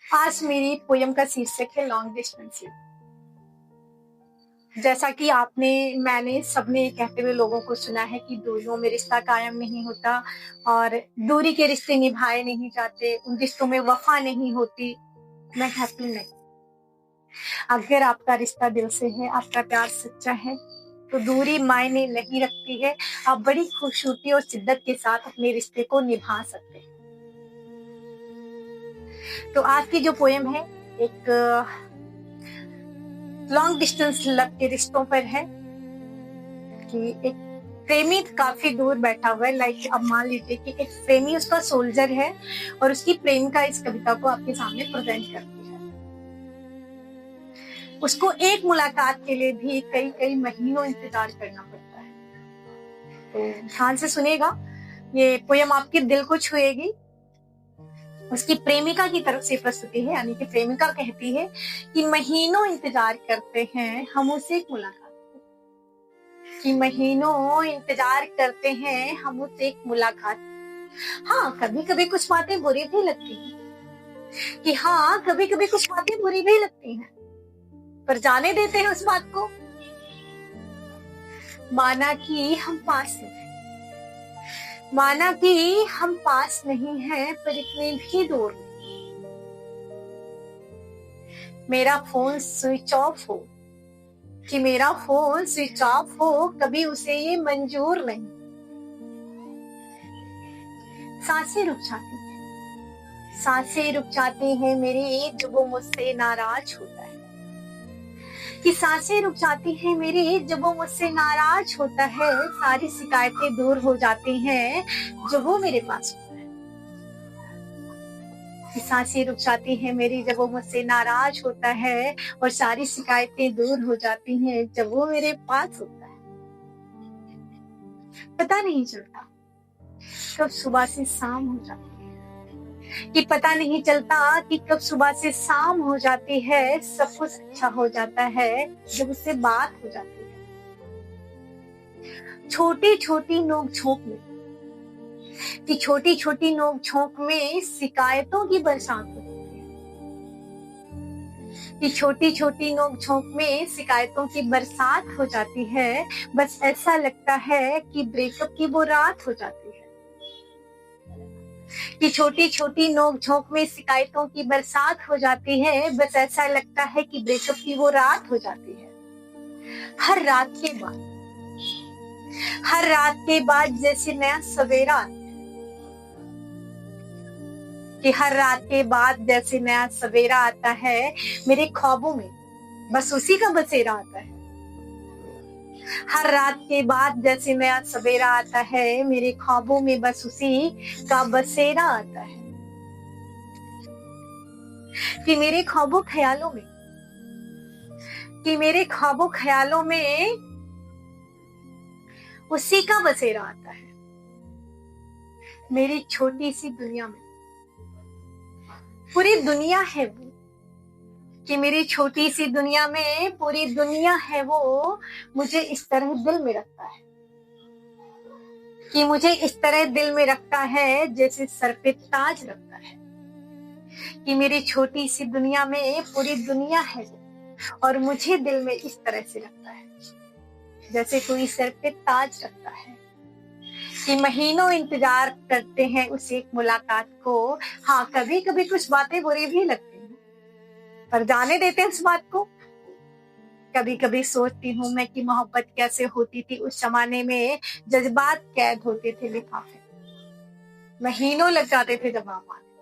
आज मेरी पोयम का शीर्षक है लॉन्ग डिस्टेंस लव। जैसा कि मैंने सबने कहते हुए लोगों को सुना है कि दूरियों में रिश्ता कायम नहीं होता और दूरी के रिश्ते निभाए नहीं जाते, उन रिश्तों में वफा नहीं होती। मैं कहती नहीं, अगर आपका रिश्ता दिल से है, आपका प्यार सच्चा है, तो दूरी मायने नहीं रखती है। आप बड़ी खूबसूरती और शिद्दत के साथ अपने रिश्ते को निभा सकते हैं। तो आज की जो पोयम है एक लॉन्ग डिस्टेंस लव के रिश्तों पर है कि एक प्रेमी काफी दूर बैठा हुआ है। लाइक अब मान लीजिए कि एक प्रेमी उसका सोल्जर है और उसकी प्रेमिका इस कविता को आपके सामने प्रेजेंट करती है। उसको एक मुलाकात के लिए भी कई कई महीनों इंतजार करना पड़ता है। तो ध्यान से सुनेगा, ये पोयम आपके दिल को छुएगी। उसकी प्रेमिका की तरफ से प्रस्तुति है, यानी कि प्रेमिका कहती है कि महीनों इंतजार करते हैं हम उसे एक मुलाकात कि महीनों इंतजार करते हैं हम उसे एक मुलाकात। हाँ, कभी कभी कुछ बातें बुरी भी लगती हैं कि हाँ, कभी कभी कुछ बातें बुरी भी लगती हैं, पर जाने देते हैं उस बात को। माना कि हम पास नहीं, माना कि हम पास नहीं हैं, पर इतने भी दूर नहीं। मेरा फोन स्विच ऑफ हो कि मेरा फोन स्विच ऑफ हो, कभी उसे ये मंजूर नहीं। सांसें रुक जाती हैं, सांसें रुक जाती हैं मेरी जब वो मुझसे नाराज होता है कि सांसें रुक जाती हैं मेरी जब वो मुझसे नाराज होता है। सारी शिकायतें दूर हो जाती हैं जब वो मेरे पास होता है कि सांसें रुक जाती हैं मेरी जब वो मुझसे नाराज होता है और सारी शिकायतें दूर हो जाती हैं जब वो मेरे पास होता है। पता नहीं चलता कब सुबह से शाम हो जाती है, कि पता नहीं चलता कि कब सुबह से शाम हो जाती है। सब कुछ अच्छा हो जाता है जब उससे बात हो जाती है। छोटी छोटी नोक झोंक में, कि छोटी छोटी नोक झोंक में शिकायतों की बरसात होती है, कि छोटी छोटी नोक झोंक में शिकायतों की बरसात हो जाती है। बस ऐसा लगता है कि ब्रेकअप की वो रात हो जाती है, कि छोटी छोटी नोक झोंक में शिकायतों की बरसात हो जाती है। बस ऐसा लगता है कि ब्रेकअप की वो रात हो जाती है। हर रात के बाद, हर रात के बाद जैसे नया सवेरा, कि हर रात के बाद जैसे नया सवेरा आता है मेरे ख्वाबों में, बस उसी का बसेरा आता है। हर रात के बाद जैसे नया सवेरा आता है मेरे ख्वाबों में, बस उसी का बसेरा आता है। कि मेरे ख्वाबों ख्यालों में, कि मेरे ख्वाबों ख्यालों में उसी का बसेरा आता है। मेरी छोटी सी दुनिया में पूरी दुनिया है वो, कि मेरी छोटी सी दुनिया में पूरी दुनिया है वो। मुझे इस तरह दिल में रखता है, कि मुझे इस तरह दिल में रखता है जैसे सर पे ताज रखता है। कि मेरी छोटी सी दुनिया में पूरी दुनिया है वो, और मुझे दिल में इस तरह से रखता है जैसे कोई सर पे ताज रखता है। कि महीनों इंतजार करते हैं उस एक मुलाकात को। हाँ, कभी कभी कुछ बातें बुरी भी लगती हैं, पर जाने देते हैं उस बात को। कभी कभी सोचती हूँ मैं कि मोहब्बत कैसे होती थी उस जमाने में, जज्बात कैद होते थे लिफाफे, महीनों लग जाते थे जवाब आने।